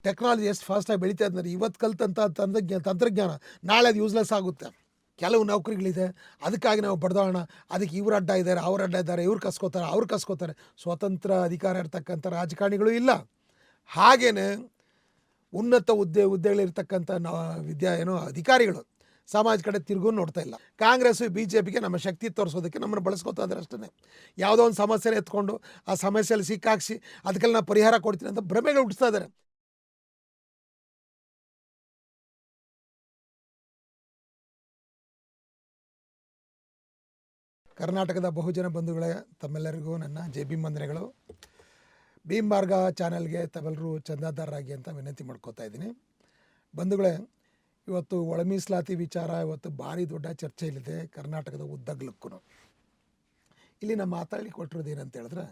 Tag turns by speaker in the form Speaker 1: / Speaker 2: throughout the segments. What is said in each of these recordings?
Speaker 1: Technology ಎಷ್ಟು ಫಾಸ್ಟಾಗಿ ಬೆಳೀತಾ ಇದ್ದಾರೆ. ಇವತ್ತು ಕಲ್ತಂಥ ತಂತ್ರಜ್ಞಾನ ನಾಳೆ ಅದು ಯೂಸ್ಲೆಸ್ ಆಗುತ್ತೆ. ಕೆಲವು ನೌಕರಿಗಳಿದೆ, ಅದಕ್ಕಾಗಿ ನಾವು ಬಡ್ದಾಡೋಣ, ಅದಕ್ಕೆ ಇವ್ರು ಅಡ್ಡ ಇದ್ದಾರೆ, ಅವ್ರು ಅಡ್ಡ ಇದ್ದಾರೆ, ಇವ್ರು ಕಸ್ಕೋತಾರೆ, ಅವ್ರು ಕಸ್ಕೋತಾರೆ. ಸ್ವತಂತ್ರ ಅಧಿಕಾರ ಇರ್ತಕ್ಕಂಥ ರಾಜಕಾರಣಿಗಳು ಇಲ್ಲ. ಹಾಗೇ ಉನ್ನತ ಹುದ್ದೆಗಳಿರ್ತಕ್ಕಂಥ ಅಧಿಕಾರಿಗಳು ಸಮಾಜ ಕಡೆ ತಿರುಗೂ ನೋಡ್ತಾ ಇಲ್ಲ. ಕಾಂಗ್ರೆಸ್ಸು BJPಗೆ ನಮ್ಮ ಶಕ್ತಿ ತೋರಿಸೋದಕ್ಕೆ ನಮ್ಮನ್ನು ಬಳಸ್ಕೊತಾ ಇದ್ದಾರೆ ಅಷ್ಟೇ. ಯಾವುದೋ ಒಂದು ಸಮಸ್ಯೆನ ಎತ್ಕೊಂಡು ಆ ಸಮಸ್ಯೆಯಲ್ಲಿ ಸಿಕ್ಕಾಕ್ಸಿ ಅದಕ್ಕೆಲ್ಲ ನಾನು ಪರಿಹಾರ ಕೊಡ್ತೀನಿ ಅಂತ ಭ್ರಮೆಗಳು ಹುಟ್ಟಿಸ್ತಾ ಇದ್ದಾರೆ. ಕರ್ನಾಟಕದ ಬಹುಜನ ಬಂಧುಗಳೇ, ತಮ್ಮೆಲ್ಲರಿಗೂ ನನ್ನ JB ವಂದನೆಗಳು. ಭೀಮ್ ಮಾರ್ಗ ಚಾನಲ್ಗೆ ತಾವೆಲ್ಲರೂ ಚಂದಾದಾರರಾಗಿ ಅಂತ ವಿನಂತಿ ಮಾಡ್ಕೋತಾ ಇದ್ದೀನಿ. ಬಂಧುಗಳೇ, ಇವತ್ತು ಒಳ ಮೀಸಲಾತಿ ವಿಚಾರ ಇವತ್ತು ಭಾರಿ ದೊಡ್ಡ ಚರ್ಚೆಯಲ್ಲಿದೆ ಕರ್ನಾಟಕದ ಉದ್ದಗಲಕ್ಕೂ. ಇಲ್ಲಿ ನಮ್ಮ ಮಾತಾಡಿ ಕೊಟ್ಟಿರೋದು ಏನಂತ ಹೇಳಿದ್ರೆ,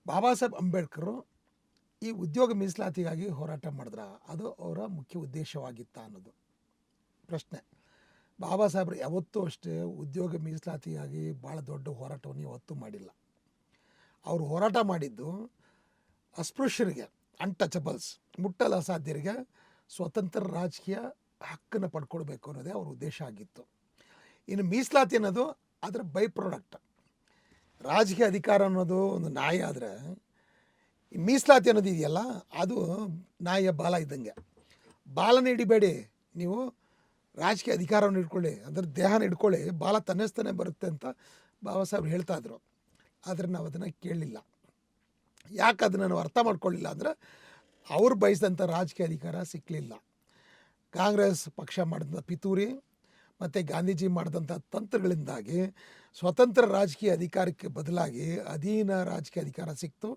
Speaker 1: ಬಾಬಾ ಸಾಹೇಬ್ ಅಂಬೇಡ್ಕರು ಈ ಉದ್ಯೋಗ ಮೀಸಲಾತಿಗಾಗಿ ಹೋರಾಟ ಮಾಡಿದ್ರ, ಅದು ಅವರ ಮುಖ್ಯ ಉದ್ದೇಶವಾಗಿತ್ತ ಅನ್ನೋದು ಪ್ರಶ್ನೆ. ಬಾಬಾ ಸಾಹೇಬ್ರು ಯಾವತ್ತೂ ಅಷ್ಟೇ ಉದ್ಯೋಗ ಮೀಸಲಾತಿಗಾಗಿ ಭಾಳ ದೊಡ್ಡ ಹೋರಾಟವನ್ನು ಯಾವತ್ತೂ ಮಾಡಿಲ್ಲ. ಅವರು ಹೋರಾಟ ಮಾಡಿದ್ದು ಅಸ್ಪೃಶ್ಯರಿಗೆ, ಅನ್ಟಚಬಲ್ಸ್, ಮುಟ್ಟಲು ಅಸಾಧ್ಯರಿಗೆ ಸ್ವತಂತ್ರ ರಾಜಕೀಯ ಹಕ್ಕನ್ನು ಪಡ್ಕೊಳ್ಬೇಕು ಅನ್ನೋದೇ ಅವ್ರ ಉದ್ದೇಶ ಆಗಿತ್ತು. ಇನ್ನು ಮೀಸಲಾತಿ ಅನ್ನೋದು ಅದರ ಬೈ ಪ್ರಾಡಕ್ಟ್. ರಾಜಕೀಯ ಅಧಿಕಾರ ಅನ್ನೋದು ಒಂದು ನಾಯಿ ಆದರೆ, ಈ ಮೀಸಲಾತಿ ಅನ್ನೋದು ಇದೆಯಲ್ಲ, ಅದು ನಾಯಿಯ ಬಾಲ ಇದ್ದಂಗೆ. ಬಾಲನ ಹಿಡಿಬೇಡಿ, ನೀವು ರಾಜಕೀಯ ಅಧಿಕಾರವನ್ನು ಇಟ್ಕೊಳ್ಳಿ, ಅಂದರೆ ದೇಹನ ಇಟ್ಕೊಳ್ಳಿ, ಬಾಲ ತನ್ನಿಸ್ತಾನೆ ಬರುತ್ತೆ ಅಂತ ಬಾಬಾ ಸಾಹೇಬ್ ಹೇಳ್ತಾಯಿದ್ರು. ಆದರೆ ನಾವು ಅದನ್ನು ಕೇಳಲಿಲ್ಲ. ಯಾಕೆ ಅದನ್ನು ನಾವು ಅರ್ಥ ಮಾಡ್ಕೊಳ್ಳಿಲ್ಲ ಅಂದರೆ, ಅವ್ರು ಬಯಸಿದಂಥ ರಾಜಕೀಯ ಅಧಿಕಾರ ಸಿಕ್ಕಲಿಲ್ಲ. ಕಾಂಗ್ರೆಸ್ ಪಕ್ಷ ಮಾಡಿದಂಥ ಪಿತೂರಿ ಮತ್ತು ಗಾಂಧೀಜಿ ಮಾಡಿದಂಥ ತಂತ್ರಗಳಿಂದಾಗಿ ಸ್ವತಂತ್ರ ರಾಜಕೀಯ ಅಧಿಕಾರಕ್ಕೆ ಬದಲಾಗಿ ಅಧೀನ ರಾಜಕೀಯ ಅಧಿಕಾರ ಸಿಕ್ತು.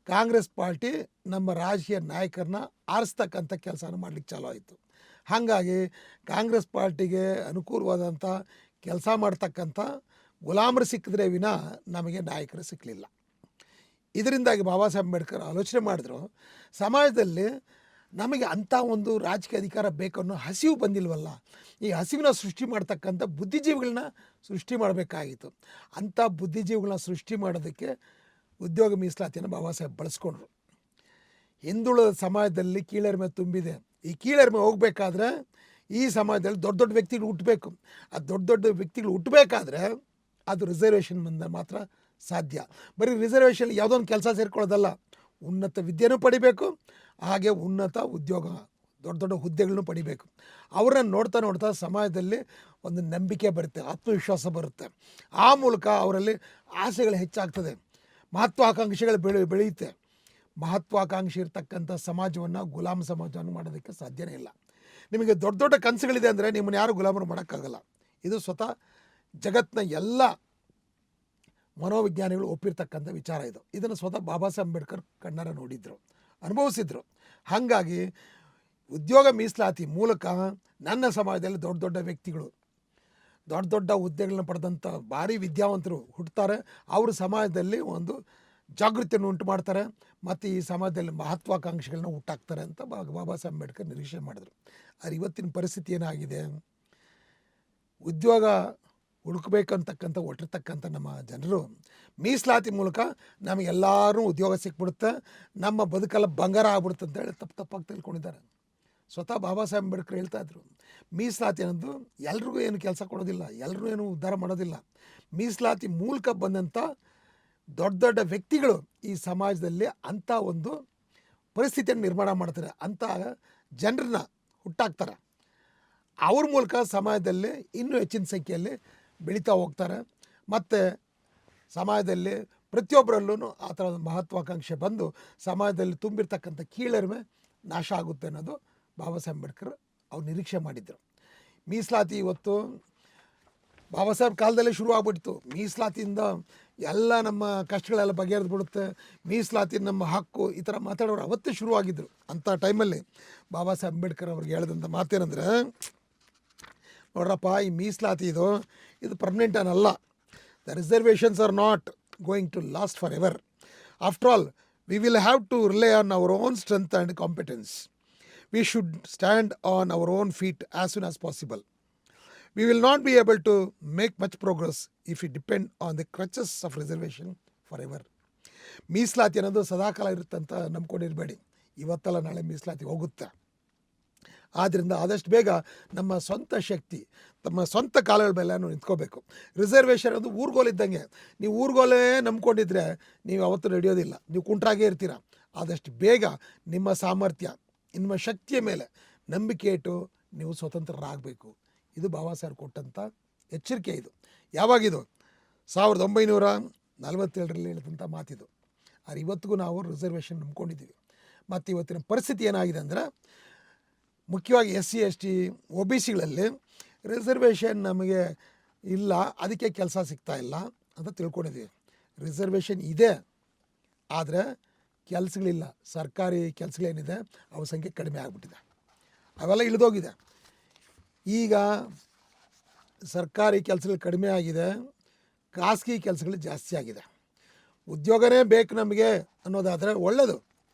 Speaker 1: ಕಾಂಗ್ರೆಸ್ ಪಾರ್ಟಿ ನಮ್ಮ ರಾಜಕೀಯ ನಾಯಕರನ್ನ ಆರಿಸ್ತಕ್ಕಂಥ ಕೆಲಸನ ಮಾಡಲಿಕ್ಕೆ ಚಾಲೂ ಆಯಿತು. ಹಾಗಾಗಿ ಕಾಂಗ್ರೆಸ್ ಪಾರ್ಟಿಗೆ ಅನುಕೂಲವಾದಂಥ ಕೆಲಸ ಮಾಡ್ತಕ್ಕಂಥ ಗುಲಾಮರು ಸಿಕ್ಕಿದ್ರೆ ವಿನ ನಮಗೆ ನಾಯಕರು ಸಿಕ್ಕಲಿಲ್ಲ. ಇದರಿಂದಾಗಿ ಬಾಬಾ ಸಾಹೇಬ್ ಅಂಬೇಡ್ಕರ್ ಆಲೋಚನೆ ಮಾಡಿದ್ರು, ಸಮಾಜದಲ್ಲಿ ನಮಗೆ ಅಂಥ ಒಂದು ರಾಜಕೀಯ ಅಧಿಕಾರ ಬೇಕು ಅನ್ನೋ ಹಸಿವು ಬಂದಿಲ್ವಲ್ಲ, ಈ ಹಸಿವಿನ ಸೃಷ್ಟಿ ಮಾಡ್ತಕ್ಕಂಥ ಬುದ್ಧಿಜೀವಿಗಳನ್ನ ಸೃಷ್ಟಿ ಮಾಡಬೇಕಾಗಿತ್ತು. ಅಂಥ ಬುದ್ಧಿಜೀವಿಗಳನ್ನ ಸೃಷ್ಟಿ ಮಾಡೋದಕ್ಕೆ ಉದ್ಯೋಗ ಮೀಸಲಾತಿಯನ್ನು ಬಾಬಾ ಸಾಹೇಬ್ ಬಳಸ್ಕೊಂಡ್ರು. ಹಿಂದುಳಿದ ಸಮಾಜದಲ್ಲಿ ಕೀಳರಿಮೆ ತುಂಬಿದೆ. ಈ ಕೀಳರಿಮೆ ಹೋಗಬೇಕಾದ್ರೆ ಈ ಸಮಾಜದಲ್ಲಿ ದೊಡ್ಡ ದೊಡ್ಡ ವ್ಯಕ್ತಿಗಳು ಹುಟ್ಟಬೇಕು. ಆ ದೊಡ್ಡ ದೊಡ್ಡ ವ್ಯಕ್ತಿಗಳು ಹುಟ್ಟಬೇಕಾದ್ರೆ ಅದು ರಿಸರ್ವೇಷನ್ ಬಂದ ಮಾತ್ರ ಸಾಧ್ಯ. ಬರೀ ರಿಸರ್ವೇಷನ್ ಯಾವುದೋ ಒಂದು ಕೆಲಸ ಸೇರ್ಕೊಳ್ಳೋದಲ್ಲ, ಉನ್ನತ ವಿದ್ಯೆನೂ ಪಡಿಬೇಕು, ಹಾಗೆ ಉನ್ನತ ಉದ್ಯೋಗ, ದೊಡ್ಡ ದೊಡ್ಡ ಹುದ್ದೆಗಳನ್ನು ಪಡಿಬೇಕು. ಅವ್ರನ್ನ ನೋಡ್ತಾ ನೋಡ್ತಾ ಸಮಾಜದಲ್ಲಿ ಒಂದು ನಂಬಿಕೆ ಬರುತ್ತೆ, ಆತ್ಮವಿಶ್ವಾಸ ಬರುತ್ತೆ. ಆ ಮೂಲಕ ಅವರಲ್ಲಿ ಆಸೆಗಳು ಹೆಚ್ಚಾಗ್ತದೆ, ಮಹತ್ವಾಕಾಂಕ್ಷೆಗಳು ಬೆಳೆಯುತ್ತೆ. ಮಹತ್ವಾಕಾಂಕ್ಷೆ ಇರ್ತಕ್ಕಂಥ ಸಮಾಜವನ್ನು ಗುಲಾಮ ಸಮಾಜವನ್ನು ಮಾಡೋದಕ್ಕೆ ಸಾಧ್ಯನೇ ಇಲ್ಲ. ನಿಮಗೆ ದೊಡ್ಡ ದೊಡ್ಡ ಕನಸುಗಳಿದೆ ಅಂದರೆ ನಿಮ್ಮನ್ನು ಯಾರು ಗುಲಾಮರು ಮಾಡೋಕ್ಕಾಗಲ್ಲ. ಇದು ಸ್ವತಃ ಜಗತ್ತಿನ ಎಲ್ಲ ಮನೋವಿಜ್ಞಾನಿಗಳು ಒಪ್ಪಿರ್ತಕ್ಕಂಥ ವಿಚಾರ ಇದು. ಇದನ್ನು ಸ್ವತಃ ಬಾಬಾ ಸಾಹೇಬ್ ಅಂಬೇಡ್ಕರ್ ಕಣ್ಣಾರ ನೋಡಿದ್ರು, ಅನುಭವಿಸಿದ್ರು. ಹಾಗಾಗಿ ಉದ್ಯೋಗ ಮೀಸಲಾತಿ ಮೂಲಕ ನನ್ನ ಸಮಾಜದಲ್ಲಿ ದೊಡ್ಡ ದೊಡ್ಡ ವ್ಯಕ್ತಿಗಳು, ದೊಡ್ಡ ದೊಡ್ಡ ಹುದ್ದೆಗಳನ್ನ ಪಡೆದಂಥ ಭಾರಿ ವಿದ್ಯಾವಂತರು ಹುಟ್ಟುತ್ತಾರೆ. ಅವರು ಸಮಾಜದಲ್ಲಿ ಒಂದು ಜಾಗೃತಿಯನ್ನು ಉಂಟು ಮಾಡ್ತಾರೆ ಮತ್ತು ಈ ಸಮಾಜದಲ್ಲಿ ಮಹತ್ವಾಕಾಂಕ್ಷೆಗಳನ್ನ ಹುಟ್ಟಾಕ್ತಾರೆ ಅಂತ ಬಾಬಾ ಸಾಹೇಬ್ ಅಂಬೇಡ್ಕರ್ ನಿರೀಕ್ಷೆ ಮಾಡಿದ್ರು. ಆದರೆ ಇವತ್ತಿನ ಪರಿಸ್ಥಿತಿ ಏನಾಗಿದೆ, ಉದ್ಯೋಗ ಹುಡುಕಬೇಕಂತಕ್ಕಂಥ ಹೊಟ್ಟಿರ್ತಕ್ಕಂಥ ನಮ್ಮ ಜನರು ಮೀಸಲಾತಿ ಮೂಲಕ ನಮಗೆಲ್ಲರೂ ಉದ್ಯೋಗ ಸಿಕ್ಬಿಡುತ್ತೆ, ನಮ್ಮ ಬದುಕೆಲ್ಲ ಬಂಗಾರ ಆಗ್ಬಿಡುತ್ತೆ ಅಂತ ಹೇಳಿ ತಪ್ಪಾಗಿ ತಿಳ್ಕೊಂಡಿದ್ದಾರೆ. ಸ್ವತಃ ಬಾಬಾ ಸಾಹೇಬ್ ಅಂಬೇಡ್ಕರ್ ಹೇಳ್ತಾಯಿದ್ರು, ಮೀಸಲಾತಿ ಅನ್ನೋದು ಎಲ್ರಿಗೂ ಏನು ಕೆಲಸ ಕೊಡೋದಿಲ್ಲ, ಎಲ್ಲರೂ ಏನು ಉದ್ಧಾರ ಮಾಡೋದಿಲ್ಲ. ಮೀಸಲಾತಿ ಮೂಲಕ ಬಂದಂಥ ದೊಡ್ಡ ದೊಡ್ಡ ವ್ಯಕ್ತಿಗಳು ಈ ಸಮಾಜದಲ್ಲಿ ಅಂಥ ಒಂದು ಪರಿಸ್ಥಿತಿಯನ್ನು ನಿರ್ಮಾಣ ಮಾಡ್ತಾರೆ, ಅಂಥ ಜನರನ್ನ ಹುಟ್ಟಾಕ್ತಾರೆ. ಅವ್ರ ಮೂಲಕ ಸಮಾಜದಲ್ಲಿ ಇನ್ನೂ ಹೆಚ್ಚಿನ ಸಂಖ್ಯೆಯಲ್ಲಿ ಬೆಳೀತಾ ಹೋಗ್ತಾರೆ. ಮತ್ತು ಸಮಾಜದಲ್ಲಿ ಪ್ರತಿಯೊಬ್ಬರಲ್ಲೂ ಆ ಥರದ ಮಹತ್ವಾಕಾಂಕ್ಷೆ ಬಂದು ಸಮಾಜದಲ್ಲಿ ತುಂಬಿರ್ತಕ್ಕಂಥ ಕೀಳರಿಮೆ ನಾಶ ಆಗುತ್ತೆ ಅನ್ನೋದು ಬಾಬಾ ಸಾಹೇಬ್ ಅಂಬೇಡ್ಕರ್ ಅವ್ರು ನಿರೀಕ್ಷೆ ಮಾಡಿದರು. ಮೀಸಲಾತಿ ಇವತ್ತು ಬಾಬಾ ಸಾಹೇಬ್ ಕಾಲದಲ್ಲೇ ಶುರು ಆಗ್ಬಿಡ್ತು. ಮೀಸಲಾತಿಯಿಂದ ಎಲ್ಲ ನಮ್ಮ ಕಷ್ಟಗಳೆಲ್ಲ ಬಗೆಹರಿದು ಬಿಡುತ್ತೆ, ಮೀಸಲಾತಿ ನಮ್ಮ ಹಕ್ಕು, ಈ ಥರ ಮಾತಾಡೋರು ಅವತ್ತೇ ಶುರುವಾಗಿದ್ದರು. ಅಂಥ ಟೈಮಲ್ಲಿ ಬಾಬಾ ಸಾಹೇಬ್ ಅಂಬೇಡ್ಕರ್ ಅವ್ರಿಗೆ ಹೇಳಿದಂಥ ಮಾತೇನೆಂದರೆ, ನೋಡ್ರಪ್ಪ, ಈ ಮೀಸಲಾತಿ ಇದು ಪರ್ಮನೆಂಟ್ ಅನ್ನಲ್ಲ. The reservations are not going to last for ever. After all we will have to rely on our own strength and competence. We should stand on our own feet as soon as possible. We will not be able to make much progress if we depend on the crutches of reservation forever. ಮೀಸಲಾತಿ ಅನ್ನೋದು ಸದಾಕಾಲ ಇರುತ್ತೆ ಅಂತ ನಂಬ್ಕೊಂಡಿರಬೇಡಿ. ಇವತ್ತಲ್ಲ ನಾಳೆ ಮೀಸಲಾತಿ ಹೋಗುತ್ತೆ. ಆದ್ದರಿಂದ ಆದಷ್ಟು ಬೇಗ ನಮ್ಮ ಸ್ವಂತ ಶಕ್ತಿ, ತಮ್ಮ ಸ್ವಂತ ಕಾಲಗಳ ಮೇಲೆ ನಾವು ನಿಂತ್ಕೋಬೇಕು. ರಿಸರ್ವೇಷನ್ ಅದು ಊರುಗೋಲಿದ್ದಂಗೆ. ನೀವು ಊರುಗೋಲೇ ನಂಬ್ಕೊಂಡಿದ್ರೆ ನೀವು ಯಾವತ್ತೂ ನಡೆಯೋದಿಲ್ಲ, ನೀವು ಕುಂಟ್ರಾಗೇ ಇರ್ತೀರ. ಆದಷ್ಟು ಬೇಗ ನಿಮ್ಮ ಸಾಮರ್ಥ್ಯ, ನಿಮ್ಮ ಶಕ್ತಿಯ ಮೇಲೆ ನಂಬಿಕೆ ಇಟ್ಟು ನೀವು ಸ್ವತಂತ್ರರಾಗಬೇಕು. ಇದು ಬಾಬಾ ಸಾಹೇಬ್ ಕೊಟ್ಟಂಥ ಎಚ್ಚರಿಕೆ. ಇದು ಯಾವಾಗಿದು 1947ರಲ್ಲಿ ಹೇಳಿದಂಥ ಮಾತಿದು. ಆದರೆ ಇವತ್ತಿಗೂ ನಾವು ರಿಸರ್ವೇಷನ್ ನಂಬ್ಕೊಂಡಿದ್ದೀವಿ. ಮತ್ತು ಇವತ್ತಿನ ಪರಿಸ್ಥಿತಿ ಏನಾಗಿದೆ ಅಂದರೆ, ಮುಖ್ಯವಾಗಿ SC ST OBCಗಳಲ್ಲಿ ರಿಸರ್ವೇಷನ್ ನಮಗೆ ಇಲ್ಲ, ಅದಕ್ಕೆ ಕೆಲಸ ಸಿಗ್ತಾ ಇಲ್ಲ ಅಂತ ತಿಳ್ಕೊಂಡಿದ್ದೀವಿ. ರಿಸರ್ವೇಷನ್ ಇದೆ, ಆದರೆ ಕೆಲಸಗಳಿಲ್ಲ. ಸರ್ಕಾರಿ ಕೆಲಸಗಳೇನಿದೆ ಅವ ಸಂಖ್ಯೆ ಕಡಿಮೆ ಆಗಿಬಿಟ್ಟಿದೆ, ಅವೆಲ್ಲ ಇಳಿದೋಗಿದೆ. ಈಗ ಸರ್ಕಾರಿ ಕೆಲಸಗಳು ಕಡಿಮೆ ಆಗಿದೆ, ಖಾಸಗಿ ಕೆಲಸಗಳು ಜಾಸ್ತಿ ಆಗಿದೆ. ಉದ್ಯೋಗನೇ ಬೇಕು ನಮಗೆ ಅನ್ನೋದಾದರೆ ಒಳ್ಳೆಯದು,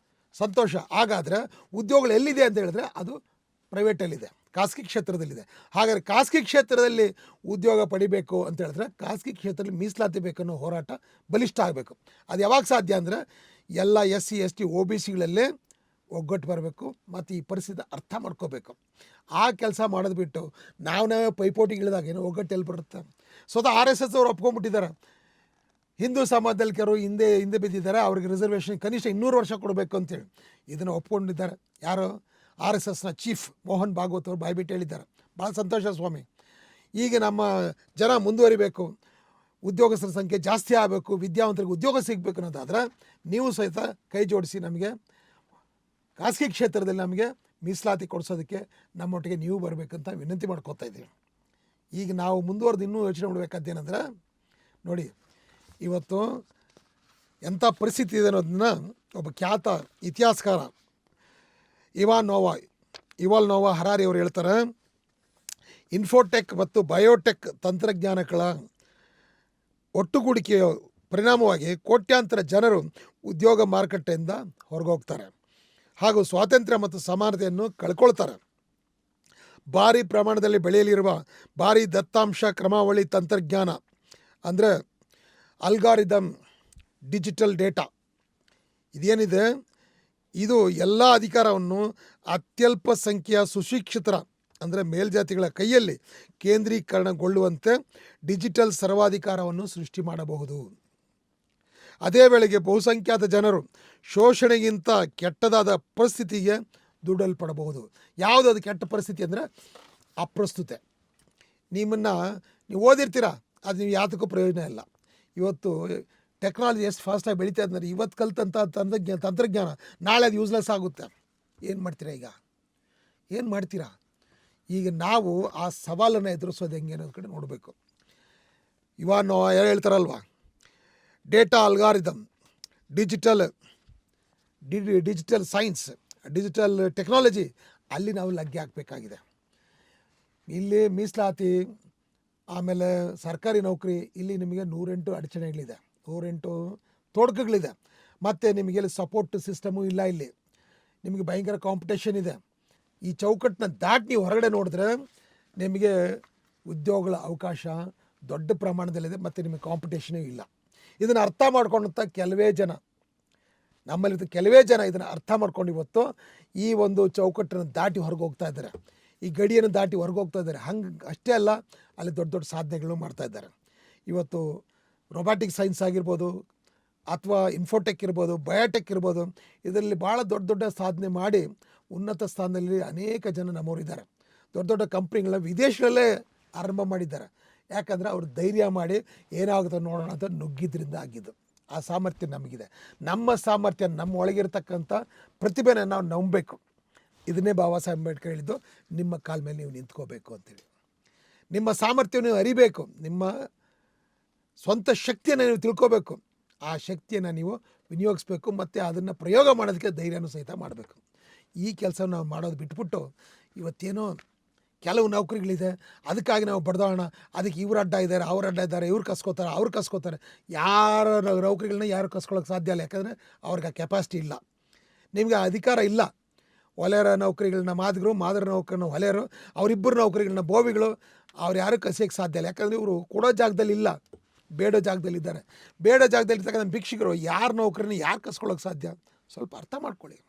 Speaker 1: ಸಂತೋಷ. ಹಾಗಾದರೆ ಉದ್ಯೋಗಗಳು ಎಲ್ಲಿದೆ ಅಂತ ಹೇಳಿದ್ರೆ ಅದು ಪ್ರೈವೇಟಲ್ಲಿದೆ, ಖಾಸಗಿ ಕ್ಷೇತ್ರದಲ್ಲಿದೆ. ಹಾಗಾದರೆ ಖಾಸಗಿ ಕ್ಷೇತ್ರದಲ್ಲಿ ಉದ್ಯೋಗ ಪಡಿಬೇಕು ಅಂತ ಹೇಳಿದ್ರೆ ಖಾಸಗಿ ಕ್ಷೇತ್ರದಲ್ಲಿ ಮೀಸಲಾತಿ ಬೇಕನ್ನೋ ಹೋರಾಟ ಬಲಿಷ್ಠ ಆಗಬೇಕು. ಅದು ಯಾವಾಗ ಸಾಧ್ಯ ಅಂದರೆ ಎಲ್ಲ SC ST OBCಗಳಲ್ಲೇ ಒಗ್ಗಟ್ಟು ಬರಬೇಕು ಮತ್ತು ಈ ಪರಿಸ್ಥಿತಿ ಅರ್ಥ ಮಾಡ್ಕೋಬೇಕು. ಆ ಕೆಲಸ ಮಾಡೋದು ಬಿಟ್ಟು ನಾವೇ ಪೈಪೋಟಿಗಳಿದಾಗ ಏನೋ ಒಗ್ಗಟ್ಟು ಎಲ್ಲಿ ಬರುತ್ತೆ? ಸ್ವತಃ RSS ಅವರು ಒಪ್ಕೊಂಡ್ಬಿಟ್ಟಿದ್ದಾರೆ. ಹಿಂದೂ ಸಮಾಜದಲ್ಲಿ ಕೆಲವರು ಹಿಂದೆ ಬಿದ್ದಿದ್ದಾರೆ, ಅವ್ರಿಗೆ ರಿಸರ್ವೇಷನ್ ಕನಿಷ್ಠ 200 ವರ್ಷ ಕೊಡಬೇಕು ಅಂತೇಳಿ ಇದನ್ನು ಒಪ್ಕೊಂಡಿದ್ದಾರೆ. ಯಾರು? RSSನ ಚೀಫ್ ಮೋಹನ್ ಭಾಗವತ್ ಅವರು ಬಾಯ್ಬಿಟ್ಟು ಹೇಳಿದ್ದಾರೆ. ಭಾಳ ಸಂತೋಷ ಸ್ವಾಮಿ. ಈಗ ನಮ್ಮ ಜನ ಮುಂದುವರಿಬೇಕು, ಉದ್ಯೋಗಸ್ಥರ ಸಂಖ್ಯೆ ಜಾಸ್ತಿ ಆಗಬೇಕು, ವಿದ್ಯಾವಂತರಿಗೆ ಉದ್ಯೋಗ ಸಿಗಬೇಕು ಅನ್ನೋದಾದರೆ ನೀವು ಸಹಿತ ಕೈ ಜೋಡಿಸಿ ನಮಗೆ ಖಾಸಗಿ ಕ್ಷೇತ್ರದಲ್ಲಿ ನಮಗೆ ಮೀಸಲಾತಿ ಕೊಡಿಸೋದಕ್ಕೆ ನಮ್ಮೊಟ್ಟಿಗೆ ನೀವು ಬರಬೇಕಂತ ವಿನಂತಿ ಮಾಡ್ಕೋತಾ ಇದ್ದೀವಿ. ಈಗ ನಾವು ಮುಂದುವರೆದು ಇನ್ನೂ ಯೋಚನೆ ಮಾಡಬೇಕಾದ್ದೇನೆಂದರೆ, ನೋಡಿ ಇವತ್ತು ಎಂಥ ಪರಿಸ್ಥಿತಿ ಇದೆ ಅನ್ನೋದನ್ನ ಒಬ್ಬ ಖ್ಯಾತ ಇತಿಹಾಸಕಾರ ಇವಾಲ್ ನೋವಾ ಹರಾರಿ ಅವರು ಹೇಳ್ತಾರೆ. ಇನ್ಫೋಟೆಕ್ ಮತ್ತು ಬಯೋಟೆಕ್ ತಂತ್ರಜ್ಞಾನಗಳ ಒಟ್ಟುಗೂಡಿಕೆಯ ಪರಿಣಾಮವಾಗಿ ಕೋಟ್ಯಾಂತರ ಜನರು ಉದ್ಯೋಗ ಮಾರುಕಟ್ಟೆಯಿಂದ ಹೊರಗೋಗ್ತಾರೆ ಹಾಗೂ ಸ್ವಾತಂತ್ರ್ಯ ಮತ್ತು ಸಮಾನತೆಯನ್ನು ಕಳ್ಕೊಳ್ತಾರೆ. ಭಾರಿ ಪ್ರಮಾಣದಲ್ಲಿ ಬೆಳೆಯಲಿರುವ ಭಾರಿ ದತ್ತಾಂಶ ಕ್ರಮಾವಳಿ ತಂತ್ರಜ್ಞಾನ ಅಂದರೆ ಅಲ್ಗಾರಿದಮ್, ಡಿಜಿಟಲ್ ಡೇಟಾ ಇದೇನಿದೆ, ಇದು ಎಲ್ಲ ಅಧಿಕಾರವನ್ನು ಅತ್ಯಲ್ಪ ಸಂಖ್ಯೆಯ ಸುಶಿಕ್ಷಿತರ ಅಂದರೆ ಮೇಲ್ಜಾತಿಗಳ ಕೈಯಲ್ಲಿ ಕೇಂದ್ರೀಕರಣಗೊಳ್ಳುವಂತೆ ಡಿಜಿಟಲ್ ಸರ್ವಾಧಿಕಾರವನ್ನು ಸೃಷ್ಟಿ ಮಾಡಬಹುದು. ಅದೇ ವೇಳೆಗೆ ಬಹುಸಂಖ್ಯಾತ ಜನರು ಶೋಷಣೆಗಿಂತ ಕೆಟ್ಟದಾದ ಪರಿಸ್ಥಿತಿಗೆ ದೂಡಲ್ಪಡಬಹುದು. ಯಾವುದದು ಕೆಟ್ಟ ಪರಿಸ್ಥಿತಿ ಅಂದರೆ ಅಪ್ರಸ್ತುತೆ. ನೀವು ಓದಿರ್ತೀರ, ಅದು ನೀವು ಯಾವುದಕ್ಕೂ ಪ್ರಯೋಜನ ಇಲ್ಲ. ಇವತ್ತು ಟೆಕ್ನಾಲಜಿ ಎಷ್ಟು ಫಾಸ್ಟಾಗಿ ಬೆಳೀತಾ ಇದ್ದಾರೆ. ಇವತ್ತು ಕಲಿತಂಥ ತಂತ್ರಜ್ಞಾನ ನಾಳೆ ಅದು ಯೂಸ್ಲೆಸ್ ಆಗುತ್ತೆ. ಏನು ಮಾಡ್ತೀರಾ? ಈಗ ನಾವು ಆ ಸವಾಲನ್ನು ಎದುರಿಸೋದು ಹೆಂಗೆ ಅನ್ನೋದು ಕಡೆ ನೋಡಬೇಕು. ಇವಾನ್ ಹೇಳ್ತಾರಲ್ವ, data algorithm, digital science, digital technology, ಅಲ್ಲಿ ನಾವು ಲಗ್ಗೆ ಹಾಕಬೇಕಾಗಿದೆ. ಇಲ್ಲಿ ಮೀಸಲಾತಿ, ಆಮೇಲೆ ಸರ್ಕಾರಿ ನೌಕರಿ, ಇಲ್ಲಿ ನಿಮಗೆ 108 ಅಡಚಣೆಗಳಿದೆ, 108 ತೊಡಕುಗಳಿದೆ. ಮತ್ತು ನಿಮಗೆ ಇಲ್ಲಿ ಸಪೋರ್ಟ್ ಸಿಸ್ಟಮು ಇಲ್ಲ. ಇಲ್ಲಿ ನಿಮಗೆ ಭಯಂಕರ ಕಾಂಪಿಟೇಷನ್ ಇದೆ. ಈ ಚೌಕಟ್ಟನ್ನ ದಾಟಿ ನೀವು ಹೊರಗಡೆ ನೋಡಿದ್ರೆ ನಿಮಗೆ ಉದ್ಯೋಗಗಳ ಅವಕಾಶ ದೊಡ್ಡ ಪ್ರಮಾಣದಲ್ಲಿದೆ ಮತ್ತು ನಿಮಗೆ ಕಾಂಪಿಟೇಷನೂ ಇಲ್ಲ. ಇದನ್ನು ಅರ್ಥ ಮಾಡ್ಕೊಂಡಂಥ ಕೆಲವೇ ಜನ ಇದನ್ನು ಅರ್ಥ ಮಾಡ್ಕೊಂಡು ಇವತ್ತು ಈ ಒಂದು ಚೌಕಟ್ಟನ್ನು ದಾಟಿ ಹೊರಗೆ ಹೋಗ್ತಾ ಇದ್ದಾರೆ, ಈ ಗಡಿಯನ್ನು ದಾಟಿ ಹೊರಗೆ ಹೋಗ್ತಾ ಇದ್ದಾರೆ. ಅಷ್ಟೇ ಅಲ್ಲ, ಅಲ್ಲಿ ದೊಡ್ಡ ದೊಡ್ಡ ಸಾಧನೆಗಳು ಮಾಡ್ತಾ ಇದ್ದಾರೆ. ಇವತ್ತು ರೊಬ್ಯಾಟಿಕ್ ಸೈನ್ಸ್ ಆಗಿರ್ಬೋದು, ಅಥವಾ ಇನ್ಫೋಟೆಕ್ ಇರ್ಬೋದು, ಬಯೋಟೆಕ್ ಇರ್ಬೋದು, ಇದರಲ್ಲಿ ಭಾಳ ದೊಡ್ಡ ಸಾಧನೆ ಮಾಡಿ ಉನ್ನತ ಸ್ಥಾನದಲ್ಲಿ ಅನೇಕ ಜನ ನಮ್ಮವರಿದ್ದಾರೆ. ದೊಡ್ಡ ಕಂಪ್ನಿಗಳನ್ನ ವಿದೇಶಗಳಲ್ಲೇ ಆರಂಭ ಮಾಡಿದ್ದಾರೆ. ಯಾಕಂದರೆ ಅವರು ಧೈರ್ಯ ಮಾಡಿ ಏನಾಗುತ್ತೋ ನೋಡೋಣ ಅಂತ ನುಗ್ಗಿದ್ರಿಂದ ಆಗಿದ್ದು. ಆ ಸಾಮರ್ಥ್ಯ ನಮಗಿದೆ. ನಮ್ಮ ಸಾಮರ್ಥ್ಯ, ನಮ್ಮ ಒಳಗಿರ್ತಕ್ಕಂಥ ಪ್ರತಿಭೆನ ನಾವು ನಂಬಬೇಕು. ಇದನ್ನೇ ಬಾಬಾ ಸಾಹೇಬ್ ಅಂಬೇಡ್ಕರ್ ಹೇಳಿದ್ದು, ನಿಮ್ಮ ಕಾಲ ಮೇಲೆ ನೀವು ನಿಂತ್ಕೋಬೇಕು ಅಂತೇಳಿ. ನಿಮ್ಮ ಸಾಮರ್ಥ್ಯವನ್ನು ನೀವು ಅರಿಬೇಕು, ನಿಮ್ಮ ಸ್ವಂತ ಶಕ್ತಿಯನ್ನು ನೀವು ತಿಳ್ಕೋಬೇಕು. ಆ ಶಕ್ತಿಯನ್ನು ನೀವು ವಿನಿಯೋಗಿಸ್ಬೇಕು ಮತ್ತು ಅದನ್ನು ಪ್ರಯೋಗ ಮಾಡೋದಕ್ಕೆ ಧೈರ್ಯನೂ ಸಹಿತ ಮಾಡಬೇಕು. ಈ ಕೆಲಸವನ್ನು ನಾವು ಮಾಡೋದು ಬಿಟ್ಬಿಟ್ಟು ಇವತ್ತೇನೋ ಕೆಲವು ನೌಕರಿಗಳಿದೆ, ಅದಕ್ಕಾಗಿ ನಾವು ಬಡ್ದಾಡೋಣ, ಅದಕ್ಕೆ ಇವ್ರು ಅಡ್ಡ ಇದ್ದಾರೆ, ಅವ್ರು ಅಡ್ಡ ಇದ್ದಾರೆ, ಇವ್ರು ಕಸ್ಕೋತಾರೆ. ಯಾರ ನೌಕರಿಗಳನ್ನ ಯಾರು ಕಸ್ಕೊಳ್ಳೋಕೆ ಸಾಧ್ಯ ಇಲ್ಲ. ಯಾಕಂದರೆ ಅವ್ರಿಗೆ ಆ ಕೆಪಾಸಿಟಿ ಇಲ್ಲ, ನಿಮಗೆ ಅಧಿಕಾರ ಇಲ್ಲ. ಹೊಲೆಯರ ನೌಕರಿಗಳನ್ನ ಮಾದರ ನೌಕರನ್ನ ಹೊಲೆಯರು, ಅವರಿಬ್ಬರು ನೌಕರಿಗಳನ್ನ ಬೋವಿಗಳು, ಅವ್ರು ಯಾರೂ ಕಸಿಯೋಕ್ಕೆ ಸಾಧ್ಯ ಇಲ್ಲ. ಯಾಕಂದರೆ ಇವರು ಕೊಡೋ ಜಾಗದಲ್ಲಿ ಇಲ್ಲ, ಬೇಡೋ ಜಾಗದಲ್ಲಿದ್ದಾರೆ. ಬೇಡೋ ಜಾಗದಲ್ಲಿರ್ತಕ್ಕಂಥ ಭಿಕ್ಷುಕರು ಯಾರ ನೌಕರಿನ ಯಾರು ಕಸ್ಕೊಳ್ಳೋಕೆ ಸಾಧ್ಯ? ಸ್ವಲ್ಪ ಅರ್ಥ ಮಾಡ್ಕೊಳ್ಳಿ.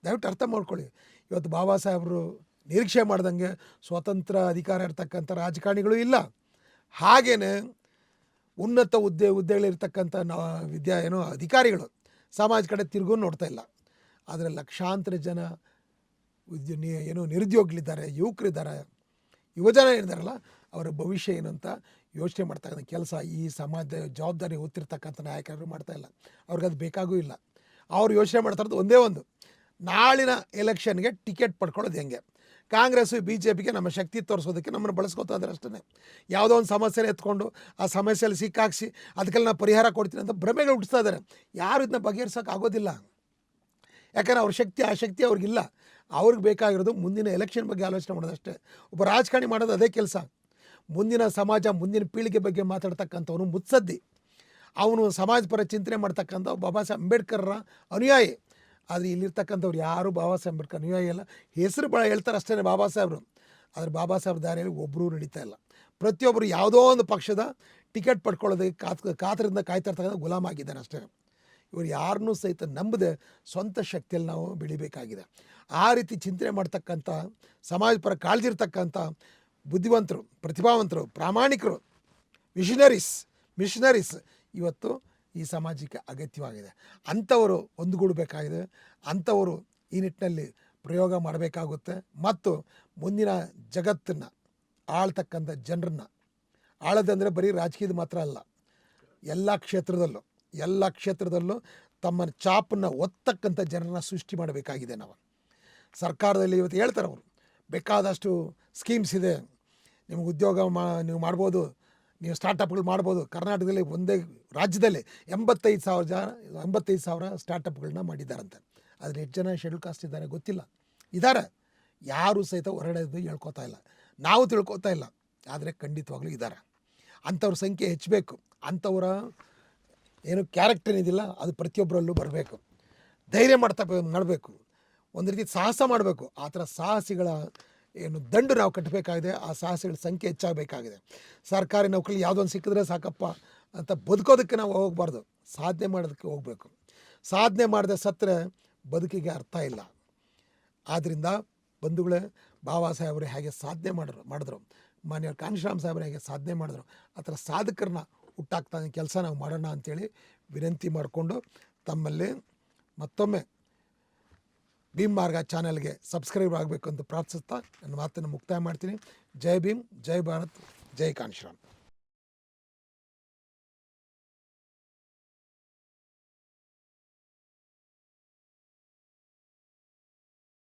Speaker 1: ದಯವಿಟ್ಟು ಅರ್ಥ ಮಾಡ್ಕೊಳ್ಳಿ. ಇವತ್ತು ಬಾಬಾ ಸಾಹೇಬರು ನಿರೀಕ್ಷೆ ಮಾಡ್ದಂಗೆ ಸ್ವತಂತ್ರ ಅಧಿಕಾರ ಇರ್ತಕ್ಕಂಥ ರಾಜಕಾರಣಿಗಳು ಇಲ್ಲ. ಹಾಗೆಯೇ ಉನ್ನತ ಹುದ್ದೆಗಳಿರ್ತಕ್ಕಂಥ ಅಧಿಕಾರಿಗಳು ಸಮಾಜ ಕಡೆ ತಿರುಗೂ ನೋಡ್ತಾ ಇಲ್ಲ. ಆದರೆ ಲಕ್ಷಾಂತರ ಜನ ನಿರುದ್ಯೋಗಿಗಳಿದ್ದಾರೆ, ಯುವಕರಿದ್ದಾರೆ, ಯುವಜನ ಇದ್ದಾರಲ್ಲ, ಅವರ ಭವಿಷ್ಯ ಏನು ಅಂತ ಯೋಚನೆ ಮಾಡ್ತಕ್ಕಂಥ ಕೆಲಸ ಈ ಸಮಾಜದ ಜವಾಬ್ದಾರಿ ಹೊತ್ತಿರ್ತಕ್ಕಂಥ ನಾಯಕರು ಮಾಡ್ತಾ ಇಲ್ಲ. ಅವ್ರಿಗೆ ಅದು ಬೇಕಾಗೂ ಇಲ್ಲ. ಅವ್ರು ಯೋಚನೆ ಮಾಡ್ತಾ ಇರೋದು ಒಂದೇ ಒಂದು, ನಾಳಿನ ಎಲೆಕ್ಷನ್ಗೆ ಟಿಕೆಟ್ ಪಡ್ಕೊಳ್ಳೋದು ಹೆಂಗೆ. ಕಾಂಗ್ರೆಸ್ಸು BJPಗೆ ನಮ್ಮ ಶಕ್ತಿ ತೋರಿಸೋದಕ್ಕೆ ನಮ್ಮನ್ನು ಬಳಸ್ಕೊತಾ ಇದ್ದಾರೆ ಅಷ್ಟೇ. ಯಾವುದೋ ಒಂದು ಸಮಸ್ಯೆನ ಎತ್ಕೊಂಡು ಆ ಸಮಸ್ಯೆಯಲ್ಲಿ ಸಿಕ್ಕಾಕ್ಸಿ ಅದಕ್ಕೆಲ್ಲ ನಾನು ಪರಿಹಾರ ಕೊಡ್ತೀನಿ ಅಂತ ಭ್ರಮೆಗಳು ಹುಟ್ಟಿಸ್ತಾ ಇದ್ದಾರೆ. ಯಾರು ಇದನ್ನ ಬಗೆಹರಿಸೋಕೆ ಆಗೋದಿಲ್ಲ. ಯಾಕಂದರೆ ಅವ್ರ ಆ ಶಕ್ತಿ ಅವ್ರಿಗಿಲ್ಲ. ಅವ್ರಿಗೆ ಬೇಕಾಗಿರೋದು ಮುಂದಿನ ಎಲೆಕ್ಷನ್ ಬಗ್ಗೆ ಆಲೋಚನೆ ಮಾಡೋದಷ್ಟೇ. ಒಬ್ಬ ರಾಜಕಾರಣಿ ಮಾಡೋದು ಅದೇ ಕೆಲಸ. ಮುಂದಿನ ಸಮಾಜ, ಮುಂದಿನ ಪೀಳಿಗೆ ಬಗ್ಗೆ ಮಾತಾಡ್ತಕ್ಕಂಥವನು ಮುತ್ಸದ್ದಿ. ಅವನು ಸಮಾಜ ಪರ ಚಿಂತನೆ ಮಾಡ್ತಕ್ಕಂಥ ಬಾಬಾ ಸಾಹೇಬ್ ಅಂಬೇಡ್ಕರ್ರ ಅನುಯಾಯಿ. ಆದರೆ ಇಲ್ಲಿರ್ತಕ್ಕಂಥವ್ರು ಯಾರು ಬಾಬಾ ಸಾಹೇಬ್ ಅಂಬೇಡ್ಕರ್ ಅನುಯಾಯಿ ಅಲ್ಲ. ಹೆಸರು ಹೇಳ್ತಾರೆ ಅಷ್ಟೇ ಬಾಬಾ ಸಾಹೇಬರು. ಆದರೆ ಬಾಬಾ ಸಾಹೇಬ್ ದಾರಿಯಲ್ಲಿ ಒಬ್ಬರೂ ನಡೀತಾ ಇಲ್ಲ. ಪ್ರತಿಯೊಬ್ಬರು ಯಾವುದೋ ಒಂದು ಪಕ್ಷದ ಟಿಕೆಟ್ ಪಡ್ಕೊಳ್ಳೋದಕ್ಕೆ ಕಾತರಿಂದ ಕಾಯ್ತಾ ಇರ್ತಕ್ಕಂಥ ಗುಲಾಮ ಆಗಿದ್ದಾನೆ ಅಷ್ಟೇ. ಇವರು ಯಾರನ್ನೂ ಸಹಿತ ನಂಬದೆ ಸ್ವಂತ ಶಕ್ತಿಯಲ್ಲಿ ನಾವು ಬೆಳಿಬೇಕಾಗಿದೆ. ಆ ರೀತಿ ಚಿಂತನೆ ಮಾಡ್ತಕ್ಕಂಥ, ಸಮಾಜ ಪರ ಕಾಳಜಿ ಇರ್ತಕ್ಕಂಥ ಬುದ್ಧಿವಂತರು, ಪ್ರತಿಭಾವಂತರು, ಪ್ರಾಮಾಣಿಕರು, ಮಿಷನರೀಸ್ ಇವತ್ತು ಈ ಸಮಾಜಕ್ಕೆ ಅಗತ್ಯವಾಗಿದೆ. ಅಂಥವರು ಒಂದುಗೂಡಬೇಕಾಗಿದೆ. ಅಂಥವರು ಈ ನಿಟ್ಟಿನಲ್ಲಿ ಪ್ರಯೋಗ ಮಾಡಬೇಕಾಗುತ್ತೆ. ಮತ್ತು ಮುಂದಿನ ಜಗತ್ತನ್ನು ಆಳ್ತಕ್ಕಂಥ ಜನರನ್ನು ಆಳೋದಂದರೆ ಬರೀ ರಾಜಕೀಯದ ಮಾತ್ರ ಅಲ್ಲ, ಎಲ್ಲ ಕ್ಷೇತ್ರದಲ್ಲೂ ತಮ್ಮ ಚಾಪನ್ನು ಒತ್ತಕ್ಕಂಥ ಜನರನ್ನ ಸೃಷ್ಟಿ ಮಾಡಬೇಕಾಗಿದೆ. ನಾವು ಸರ್ಕಾರದಲ್ಲಿ ಇವತ್ತು ಹೇಳ್ತಾರೆ ಅವರು, ಬೇಕಾದಷ್ಟು ಸ್ಕೀಮ್ಸ್ ಇದೆ, ನಿಮಗೆ ಉದ್ಯೋಗ ನೀವು ಮಾಡ್ಬೋದು, ನೀವು ಸ್ಟಾರ್ಟಪ್ಗಳು ಮಾಡ್ಬೋದು. ಕರ್ನಾಟಕದಲ್ಲಿ ಒಂದೇ ರಾಜ್ಯದಲ್ಲಿ 85,000 ಸ್ಟಾರ್ಟಪ್ಗಳನ್ನ ಮಾಡಿದ್ದಾರಂತೆ. ಆದರೆ ಎಷ್ಟು ಜನ ಶೆಡ್ಯೂಲ್ ಕಾಸ್ಟ್ ಇದ್ದಾರೆ ಗೊತ್ತಿಲ್ಲ. ಇದ್ದಾರೆ, ಯಾರೂ ಸಹಿತ ಹೊರಗಡೆ ಹೇಳ್ಕೊತಾ ಇಲ್ಲ, ನಾವು ತಿಳ್ಕೊತಾ ಇಲ್ಲ. ಆದರೆ ಖಂಡಿತವಾಗ್ಲೂ ಇದ್ದಾರೆ. ಅಂಥವ್ರ ಸಂಖ್ಯೆ ಹೆಚ್ಚಬೇಕು. ಅಂಥವರ ಕ್ಯಾರೆಕ್ಟರ್ ಏನಿದಿಲ್ಲ ಅದು ಪ್ರತಿಯೊಬ್ಬರಲ್ಲೂ ಬರಬೇಕು. ಧೈರ್ಯ ಮಾಡಬೇಕು, ಒಂದು ರೀತಿ ಸಾಹಸ ಮಾಡಬೇಕು. ಆ ಥರ ಸಾಹಸಿಗಳ ದಂಡು ನಾವು ಕಟ್ಟಬೇಕಾಗಿದೆ. ಆ ಸಾಹಸಿಗಳ ಸಂಖ್ಯೆ ಹೆಚ್ಚಾಗಬೇಕಾಗಿದೆ. ಸರ್ಕಾರಿ ನೌಕರಿ ಯಾವುದೊಂದು ಸಿಕ್ಕಿದ್ರೆ ಸಾಕಪ್ಪ ಅಂತ ಬದುಕೋದಕ್ಕೆ ನಾವು ಹೋಗಬಾರ್ದು, ಸಾಧನೆ ಮಾಡೋದಕ್ಕೆ ಹೋಗಬೇಕು. ಸಾಧನೆ ಮಾಡದೆ ಸತ್ತರೆ ಬದುಕಿಗೆ ಅರ್ಥ ಇಲ್ಲ. ಆದ್ದರಿಂದ ಬಂಧುಗಳೇ, ಬಾಬಾ ಸಾಹೇಬರು ಹೇಗೆ ಸಾಧನೆ ಮಾಡಿದ್ರು, ಮಾನ್ಯ ಕಾಂಶಿರಾಮ್ ಸಾಹೇಬರು ಹೇಗೆ ಸಾಧನೆ ಮಾಡಿದ್ರು, ಆ ಥರ ಸಾಧಕರನ್ನ ಹುಟ್ಟಾಕ್ತಾ ಕೆಲಸ ನಾವು ಮಾಡೋಣ ಅಂಥೇಳಿ ವಿನಂತಿ ಮಾಡಿಕೊಂಡು ತಮ್ಮಲ್ಲಿ ಮತ್ತೊಮ್ಮೆ ಭೀಮ್ ಮಾರ್ಗ ಚಾನಲ್ಗೆ ಸಬ್ಸ್ಕ್ರೈಬ್ ಆಗಬೇಕು ಅಂತ ಪ್ರಾರ್ಥಿಸ್ತಾ ನನ್ನ ಮಾತನ್ನು ಮುಕ್ತಾಯ ಮಾಡ್ತೀನಿ. ಜೈ ಭೀಮ್, ಜೈ ಭಾರತ್, ಜೈ ಕಾಂಶಿರಾಮ್.